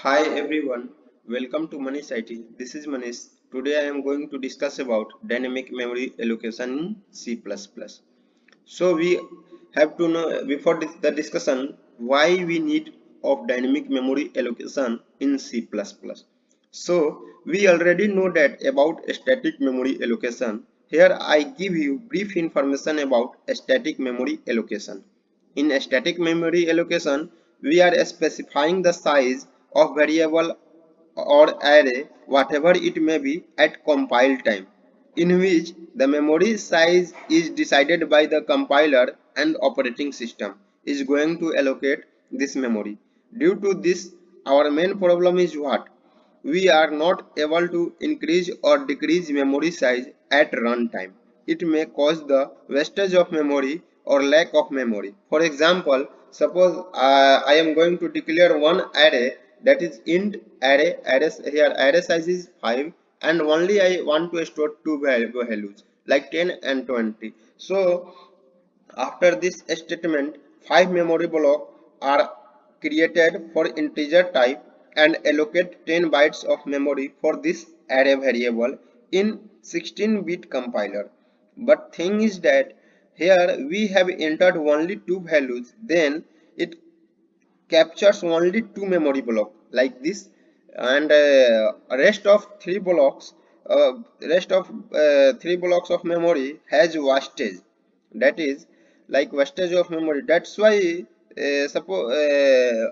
Hi everyone, welcome to Manish IT. This is Manish. Today I am going to discuss about dynamic memory allocation in C++. So we have to know before the discussion why we need of dynamic memory allocation in C++. So we already know that about static memory allocation. Here I give you brief information about static memory allocation. In static memory allocation, we are specifying the size of variable or array, whatever it may be, at compile time, in which the memory size is decided by the compiler and operating system is going to allocate this memory. Due to this, our main problem is what? We are not able to increase or decrease memory size at runtime. It may cause the wastage of memory or lack of memory. For example, suppose I am going to declare one array, that is int array. Here array size is 5 and only I want to store two values like 10 and 20. So after this statement, 5 memory blocks are created for integer type and allocate 10 bytes of memory for this array variable in 16-bit compiler. But thing is that here we have entered only two values, then it captures only two memory blocks like this, and uh, rest of three blocks of memory has wastage, that is like wastage of memory. That's why suppose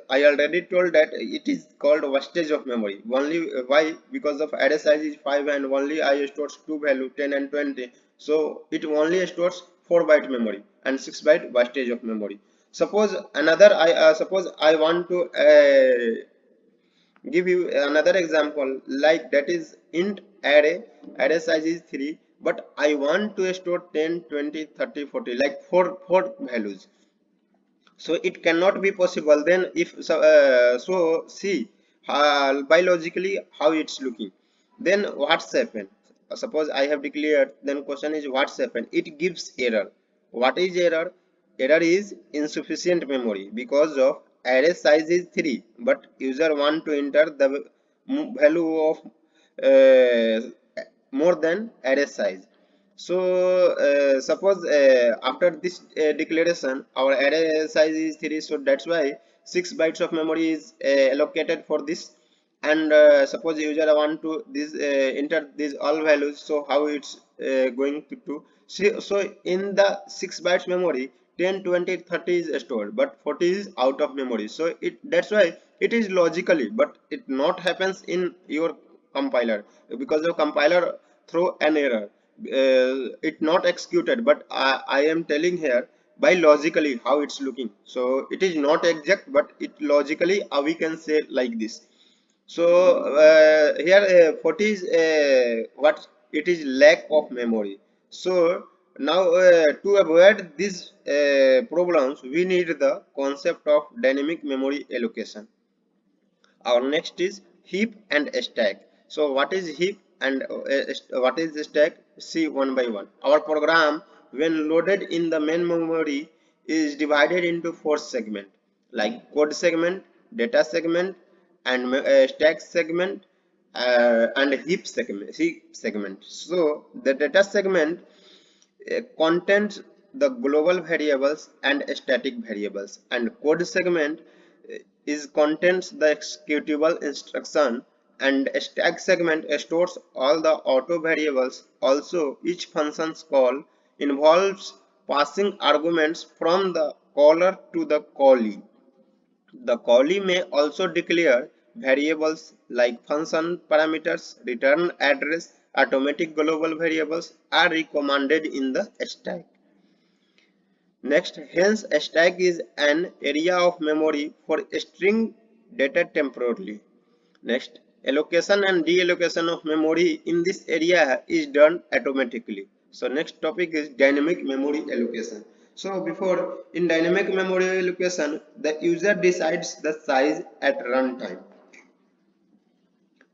I already told that it is called wastage of memory only. Why? Because of array size is 5 and only I stores two value 10 and 20, so it only stores 4 byte memory and 6 byte wastage of memory. Suppose suppose I want to give you another example, like that is int array size is 3, but I want to store 10, 20, 30, 40, like four values. So it cannot be possible. Then if so see biologically how it's looking. Then what's happened? Suppose I have declared, then question is what's happened? It gives error. What is error? Error is insufficient memory because of array size is 3 but user want to enter the value of uh, more than array size. So suppose after this declaration our array size is 3, so that's why 6 bytes of memory is allocated for this. And suppose user want to this enter these all values, so how it's going to see. So in the 6 bytes memory 10, 20, 30 is stored but 40 is out of memory. So it, that's why it is logically, but it not happens in your compiler because the compiler throw an error. It not executed, but I am telling here by logically how it's looking. So it is not exact, but it logically we can say like this. So here 40 is what it is, lack of memory. So now to avoid these problems we need the concept of dynamic memory allocation. Our next is heap and stack. So what is heap and what is the stack? See one by one. Our program when loaded in the main memory is divided into four segments like code segment, data segment, and stack segment, and heap segment. So the data segment contains the global variables and static variables, and code segment is contains the executable instruction, and stack segment stores all the auto variables. Also each function's call involves passing arguments from the caller to the callee. The callee may also declare variables like function parameters, return address. Automatic global variables are recommended in the stack. Next, hence a stack is an area of memory for storing data temporarily. Next, allocation and deallocation of memory in this area is done automatically. So next topic is dynamic memory allocation. So before, in dynamic memory allocation, the user decides the size at runtime.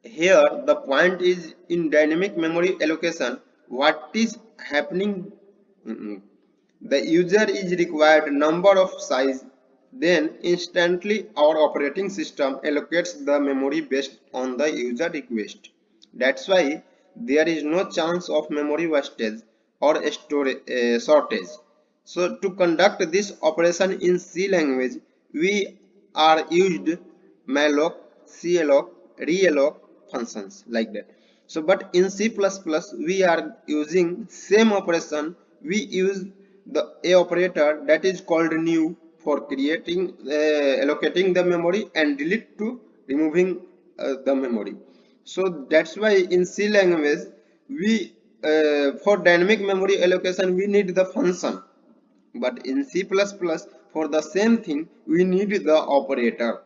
Here the point is, in dynamic memory allocation what is happening. The user is required number of size then instantly our operating system allocates the memory based on the user request. That's why there is no chance of memory wastage or storage shortage. So to conduct this operation in C language, we are used malloc, calloc, realloc functions like that. So but in C++ we are using same operation. We use the a operator that is called new for creating allocating the memory and delete to removing the memory. So that's why in C language we for dynamic memory allocation we need the function, but in C++ for the same thing we need the operator.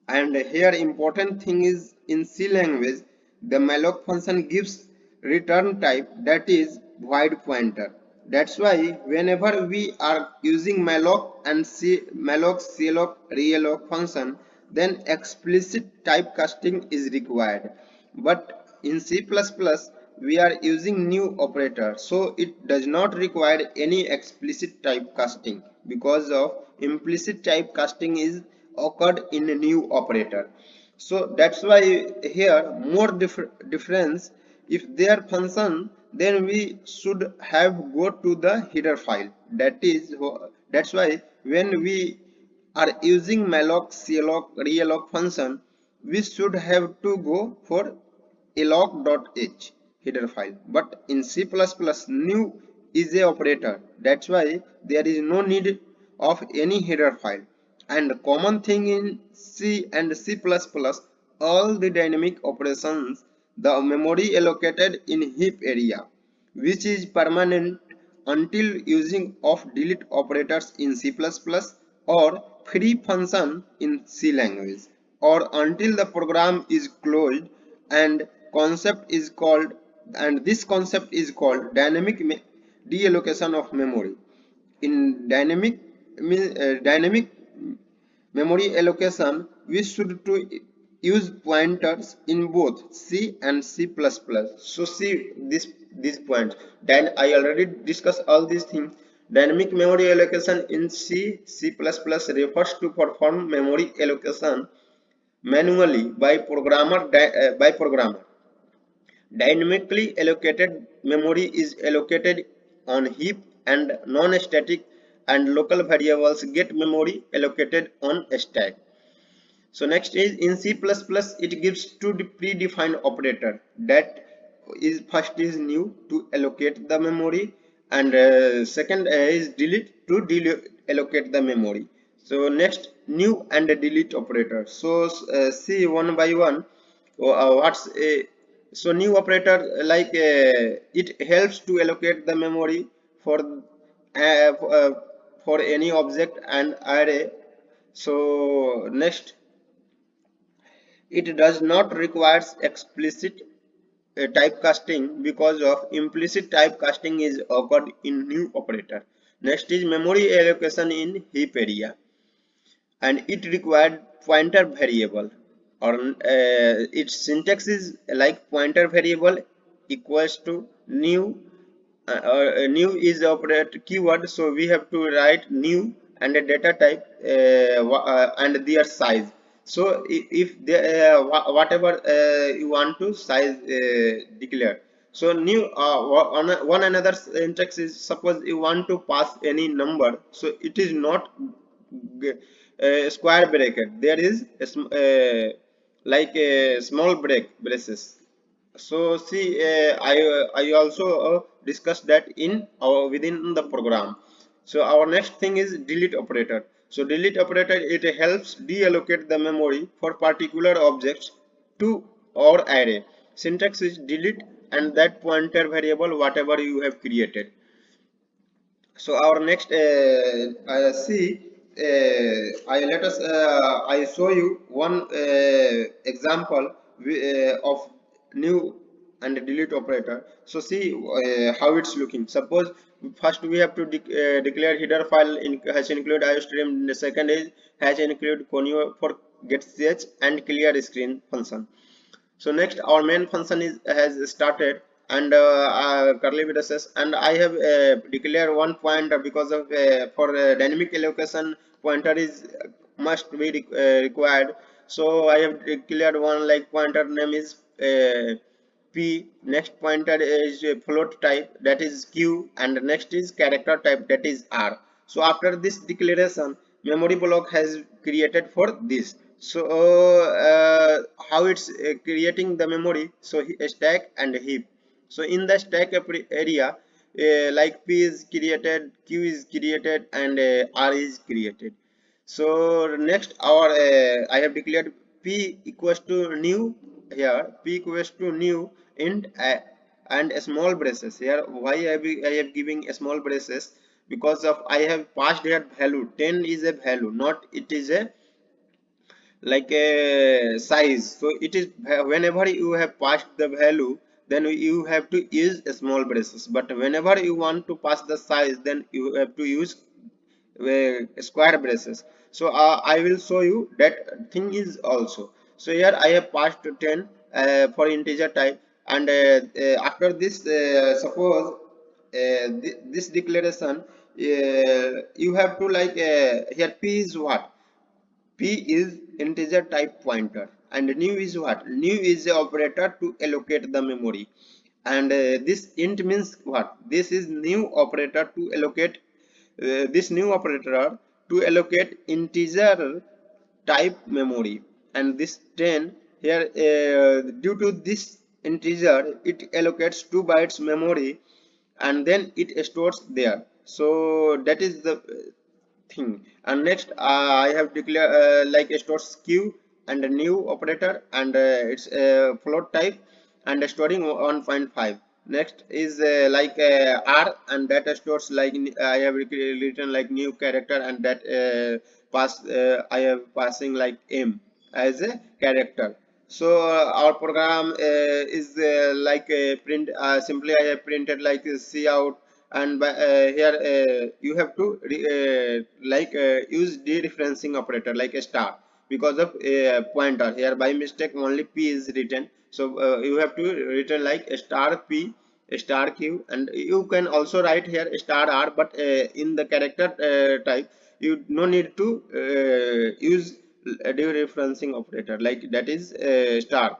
And here important thing is in C language the malloc function gives return type that is void pointer. That's why whenever we are using malloc and malloc, calloc, realloc function, then explicit typecasting is required. But in C++ we are using new operator, so it does not require any explicit typecasting because of implicit typecasting is occurred in a new operator. So that's why here more difference. If their function, then we should have go to the header file. That's why when we are using malloc, calloc, realloc function, we should have to go for alloc.h header file. But in C++, new is a operator. That's why there is no need of any header file. And common thing in C and C++, all the dynamic operations, the memory allocated in heap area, which is permanent until using of delete operators in C++ or free function in C language, or until the program is closed and concept is called and this concept is called dynamic deallocation of memory. In dynamic memory allocation we should to use pointers in both C and C++. So see this point, then I already discussed all these things. Dynamic memory allocation in C++ refers to perform memory allocation manually by programmer. Dynamically allocated memory is allocated on heap, and non-static and local variables get memory allocated on stack. So next is in C++, it gives two predefined operator. That is first is new to allocate the memory, and second is delete to allocate the memory. So next new and delete operator. So see one by one. What's a so new operator like it helps to allocate the memory for for any object and array. So next, it does not require explicit typecasting because of implicit typecasting is occurred in new operator. Next is memory allocation in heap area, and it required pointer variable, or its syntax is like pointer variable equals to new, new is the operator keyword, so we have to write new and a data type and their size. So if the whatever you want to size declare. So new one another syntax is, suppose you want to pass any number, so it is not square bracket, there is like a small braces. So see I also discussed that in our within the program. So our next thing is delete operator. So delete operator, it helps deallocate the memory for particular objects to or array. Syntax is delete and that pointer variable whatever you have created. So our next see I let us I show you one example of new and delete operator. So see how it's looking. Suppose first we have to declare header file in hash include iostream. The second is hash include conio for get ch and clear screen function. So next our main function is has started, and curly braces, and I have declared one pointer because of for dynamic allocation pointer is must be required. So I have declared one like pointer name is p, next pointer is float type, that is q, and next is character type, that is r. So after this declaration, memory block has created for this. So how it's creating the memory, so stack and heap. So in the stack area, like p is created, q is created, and r is created. So next our I have declared p equals to new, here p equals to new int and a small braces. Here why I have giving a small braces, because of I have passed here value 10 is a value, not it is a like a size. So it is whenever you have passed the value, then you have to use a small braces, but whenever you want to pass the size, then you have to use square braces. So I will show you that thing is also. So here I have passed 10 for integer type, and after this suppose this declaration, you have to like here p is what, p is integer type pointer, and new is what, new is the operator to allocate the memory, and this int means what, this is new operator to allocate this new operator to allocate integer type memory. And this 10 here, due to this integer, it allocates 2 bytes memory, and then it stores there. So that is the thing. And next I have declared like a stores q and a new operator, and it's a float type, and storing 1.5. Next is like r, and that stores like I have written like new character, and that I have passing like m as a character. So our program is like print, simply I have printed like C out, and here you have to like use dereferencing operator like a star, because of a pointer here by mistake only p is written. So you have to written like a star p, a star q, and you can also write here a star r, but in the character type you no need to use a dereferencing operator, like that is star.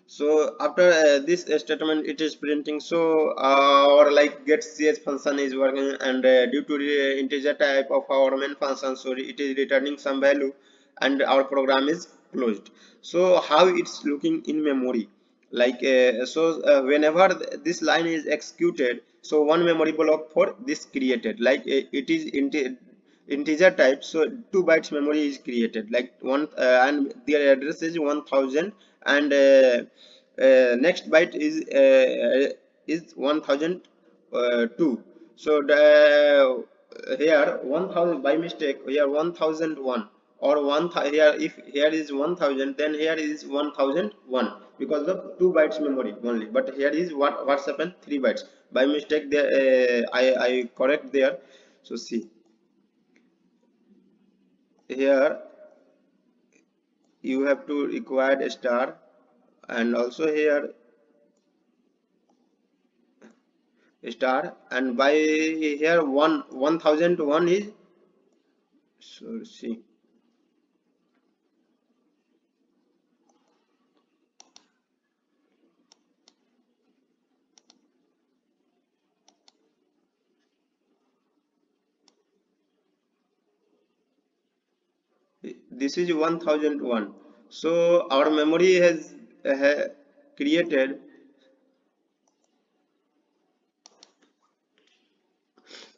So after this statement it is printing, so our like get ch function is working, and due to the integer type of our main function, so it is returning some value, and our program is closed. So how it's looking in memory, like whenever this line is executed, so one memory block for this created, like it is integer type, so 2 bytes memory is created, like one and their address is 1000, and next byte is 1002. So the here 1000 by mistake, here 1001, or here if here is 1000, then here is 1001, because of 2 bytes memory only, but here is what's happened 3 bytes by mistake there. I correct there. So see here you have to require a star, and also here star, and by here 1001 is, so see this is 1001. So our memory has created,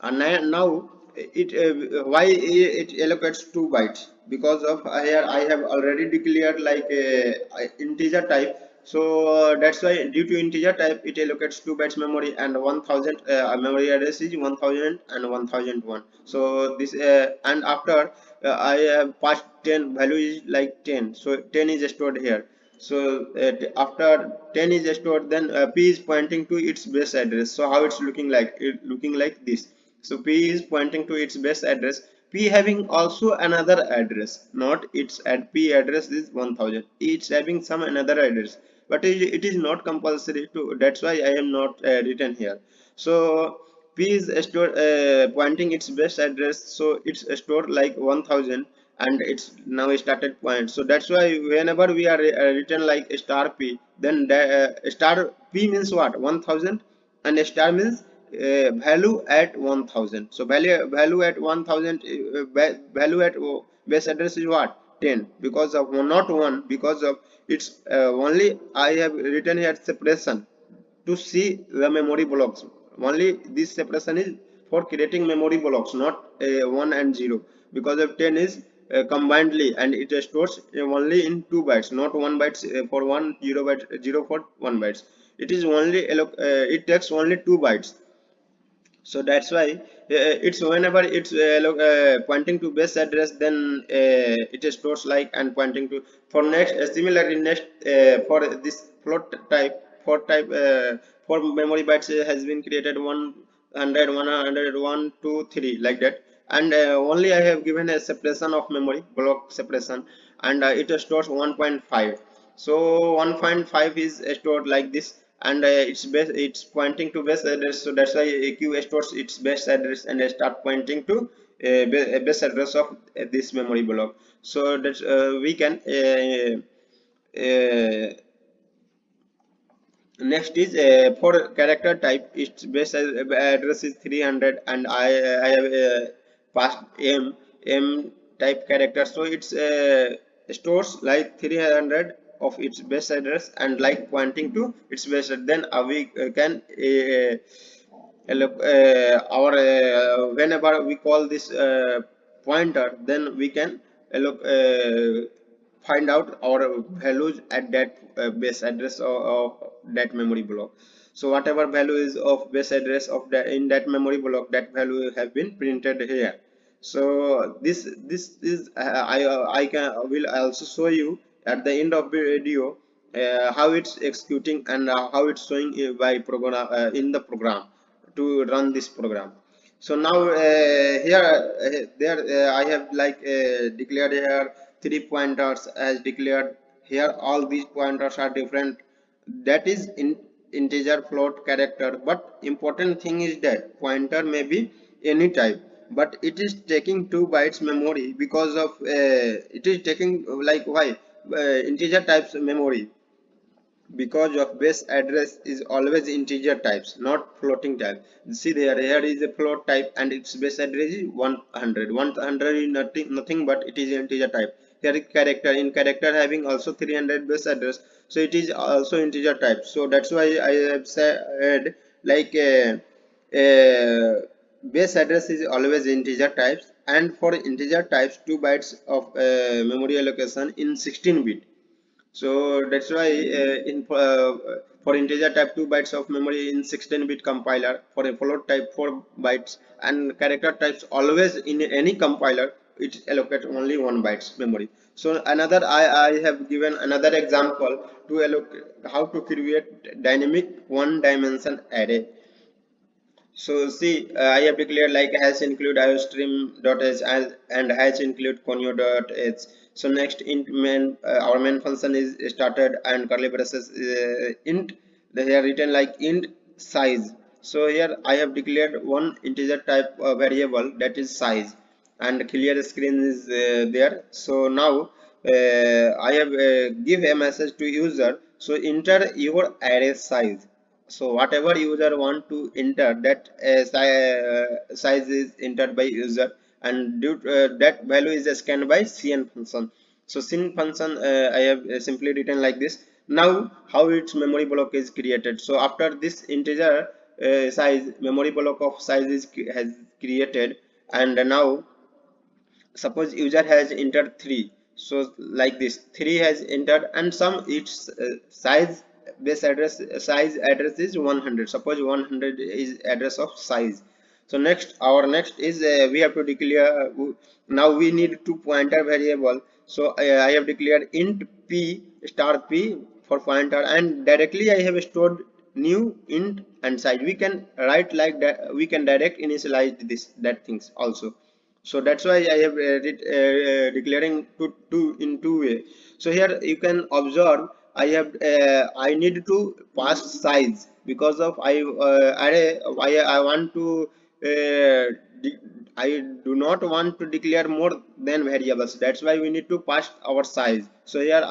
and now it why it allocates 2 bytes, because of here I have already declared like a integer type. So that's why due to integer type it allocates 2 bytes memory, and 1000 memory address is 1000 and 1001. So this and after I have passed 10 value is like 10, so 10 is stored here. So after 10 is stored, then p is pointing to its base address. So how it's looking like, it looking like this. So p is pointing to its base address, p having also another address, not its at p address is 1000, it's having some another address, but it is not compulsory to, that's why I am not written here. So p is stored pointing its base address, so it's stored like 1000 and it's now started point. So that's why whenever we are written like star p, then star p means what, 1000, and a star means value at 1000. So value at 1000, value at base address is what, 10, because of not 1, because of it's only I have written here separation to see the memory blocks. Only this separation is for creating memory blocks, not 1 and 0, because of 10 is combinedly and it stores only in 2 bytes, not 1 bytes for 1, 0 byte 0 for 1 bytes. It is only it takes only 2 bytes. So that's why it's whenever it's pointing to base address, then it stores like and pointing to for next similarly next for this float type, for type for memory bytes has been created 100 100 1 2 3 like that. And only I have given a separation of memory block separation, and it stores 1.5. So 1.5 is stored like this, and it's pointing to base address. So that's why aq stores its base address and start pointing to base address of this memory block. So that's we can next is for character type, its base address is 300, and I have passed m type character, so it's stores like 300 of its base address and like pointing to its base address. Then we can look our whenever we call this pointer, then we can look find out our values at that base address of that memory block. So whatever value is of base address of that in that memory block, that value have been printed here. So this is I can will also show you at the end of the video how it's executing and how it's showing by program in the program to run this program. So now here there I have like declared here 3 pointers as declared here. All these pointers are different, that is in integer, float, character. But important thing is that pointer may be any type, but it is taking 2 bytes memory, because of it is taking like why integer types memory, because of base address is always integer types, not floating type. See there, here is a float type and its base address is 100. 100 is nothing but it is integer type. Here is character, in character having also 300 base address, so it is also integer type. So that's why I have said like base address is always integer types, and for integer types 2 bytes of memory allocation in 16 bit. So that's why for integer type 2 bytes of memory in 16-bit compiler, for a float type 4 bytes, and character types always in any compiler it allocate only 1 bytes memory. So another I have given another example to allocate how to create dynamic one dimension array. So see, I have declared like hash include iostream.h and hash include conio.h. So next int main our main function is started and curly braces int. They are written like int size. So here I have declared one integer type variable, that is size, and clear screen is there. So now I have give a message to user. So enter your array size. So whatever user want to enter, that size is entered by user, and due to, that value is scanned by cn function. So cn function I have simply written like this. Now how its memory block is created. So after this integer size, memory block of size is has created, and now suppose user has entered 3. So like this 3 has entered, and some its size base address size address is 100. Suppose 100 is address of size. So next our next is we have to declare now we need to pointer variable. So I have declared int p star p for pointer, and directly I have stored new int and size. We can write like that, we can direct initialize this that things also. So that's why I have declaring to in two way. So here you can observe I need to pass size, because of array, I want to uh, de- I do not want to declare more than variables. That's why we need to pass our size. So here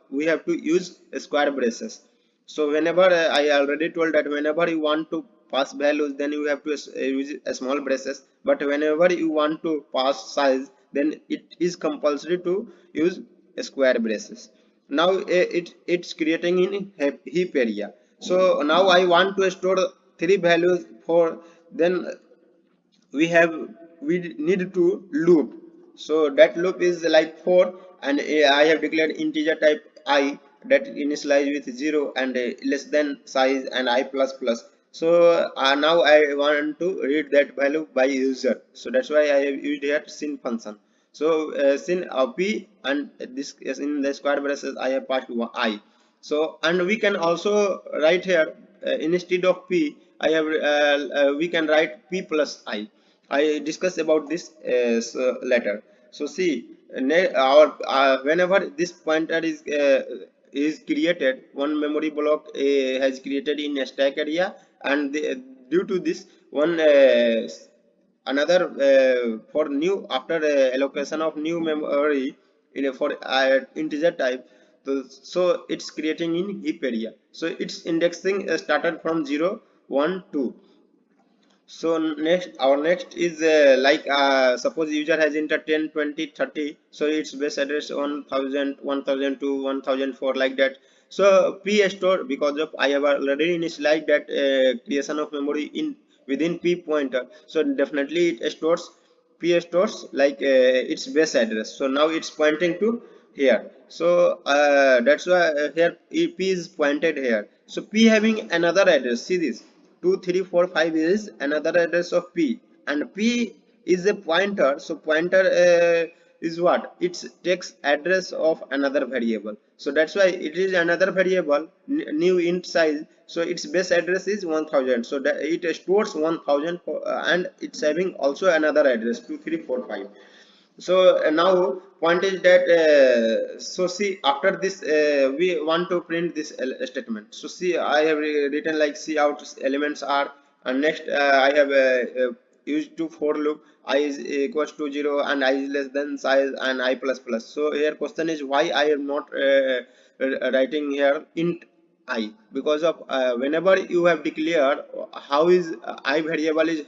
we have to use square braces. So whenever I already told that whenever you want to pass values, then you have to use a small braces. But whenever you want to pass size, then it is compulsory to use square braces. Now it's creating in heap area. So now I want to store three values for, then we need to loop. So that loop is like 4, and I have declared integer type I that initialize with 0 and less than size and I plus plus. So now I want to read that value by user, so that's why I have used here sin function. So sin p, and this is in the square braces I have passed I. So and we can also write here, instead of p I have we can write p plus I discuss about this later. So see, our whenever this pointer is created, one memory block has created in a stack area, and due to this one another for new after allocation of new memory in a, for integer type. So it's creating in heap area. So it's indexing started from 0 1 2. So next, our next is suppose user has entered 10 20 30, so its base address 1000 1002 1004 like that. So p store, because of I have already initialized that creation of memory in within p pointer, so definitely it stores, p stores like its base address. So now it's pointing to here. So that's why here p is pointed here. So p having another address, see this 2345 is another address of p, and p is a pointer. So pointer is what, it takes address of another variable. So that's why it is another variable, new int size. So its base address is 1000, so that it stores 1000 and it's having also another address 2345. So now point is that so see, after this we want to print this statement. So see, I have written like see out elements are, and next I have used to for loop I is equals to 0 and I is less than size and I plus plus. So here question is why I am not writing here int I, because of whenever you have declared how is I variable is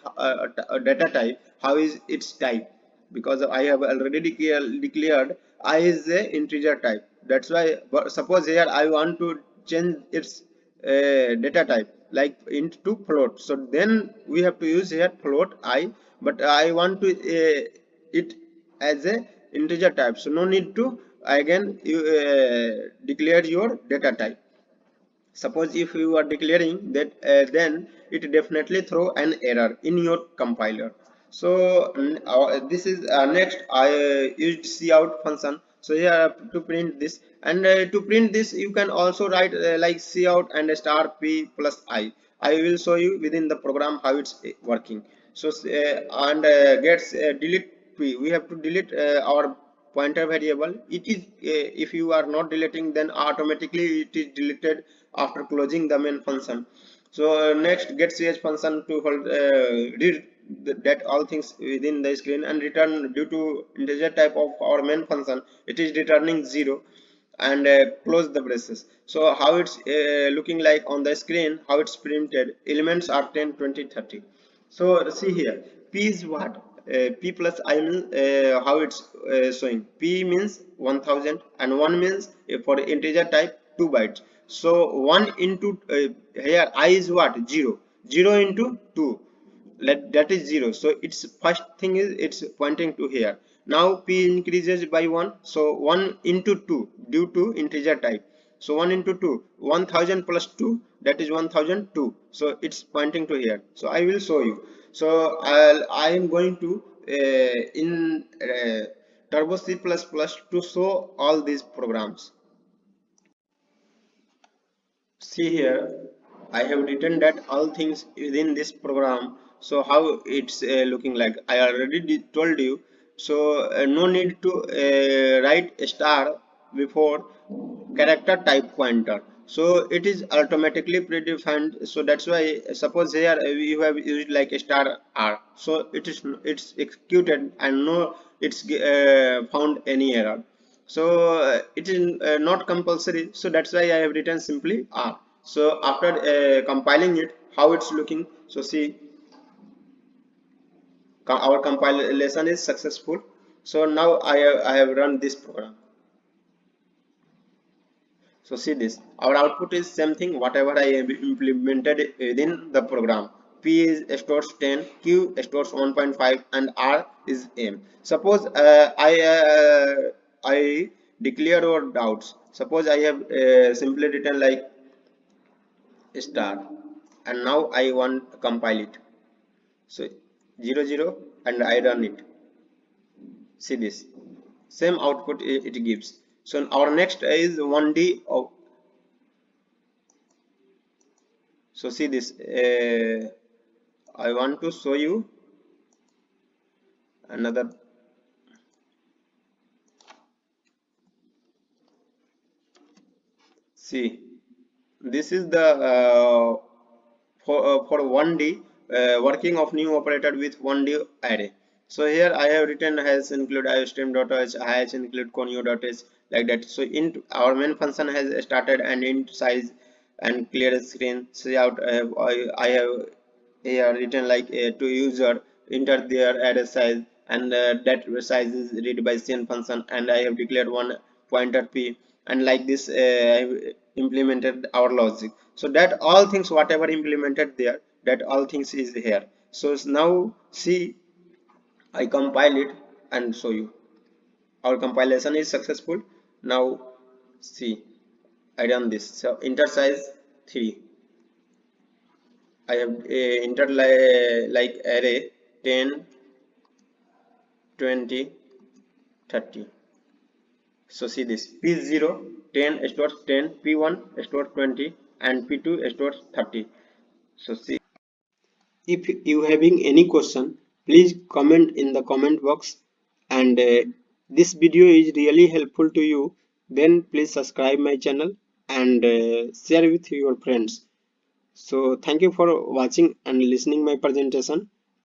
data type, how is its type, because I have already declared I is a integer type. That's why, but suppose here I want to change its data type like int to float. So then we have to use here float I, but I want to it as a integer type. So no need to again you declare your data type. Suppose if you are declaring that, then it definitely throw an error in your compiler. So this is next I used cout function. So here to print this, and to print this you can also write like cout and star p plus I will show you within the program how it's working. So and gets delete p, we have to delete our pointer variable. It is if you are not deleting, then automatically it is deleted after closing the main function. So next get ch function to hold read that all things within the screen and return. Due to integer type of our main function, it is returning 0, and close the braces. So how it's looking like on the screen, how it's printed, elements are 10 20 30. So see here, p is what, p plus I means how it's showing. P means 1000 and 1 means for integer type 2 bytes. So 1 into here I is what, 0, 0 into 2, that is 0. So its first thing is it's pointing to here. Now p increases by 1, so 1 into 2 due to integer type. So 1 into 2, 1000 plus 2, that is 1002. So it's pointing to here. So I will show you. So I am going to in turbo c++ to show all these programs. See here, I have written that all things within this program. So how it's looking like, I already told you. So no need to write a star before character type pointer, so it is automatically predefined. So that's why suppose here you have used like a star r, so it's executed and no it's found any error. So it is not compulsory, so that's why I have written simply r. So after compiling it, how it's looking, so see, our compilation is successful. So now I have run this program. So see this, our output is same thing whatever I have implemented within the program. P is stores 10, Q stores 1.5, and R is M. Suppose I declare or doubts. Suppose I have simply written like star, and now I want to compile it. So 00 and I run it. See this, same output it gives. So our next is 1D of, so see this, I want to show you another. See, this is the for 1D working of new operator with 1D array. So here I have written has include iostream.h, has include conio.h, like that. So int, our main function has started and int size and clear screen. See out I have here written like to user enter their array size, and that size is read by cin function, and I have declared one pointer p, and like this I have implemented our logic. So that all things whatever implemented there, that all things is here. So now see, I compile it and show you our compilation is successful. Now see, I done this. So enter size 3, I have entered like array 10, 20, 30. So see this, P0 10 stores 10, P1 stores 20, and P2 stores 30. So see, if you having any question, please comment in the comment box. And this video is really helpful to you, then please subscribe my channel and share with your friends. So thank you for watching and listening my presentation.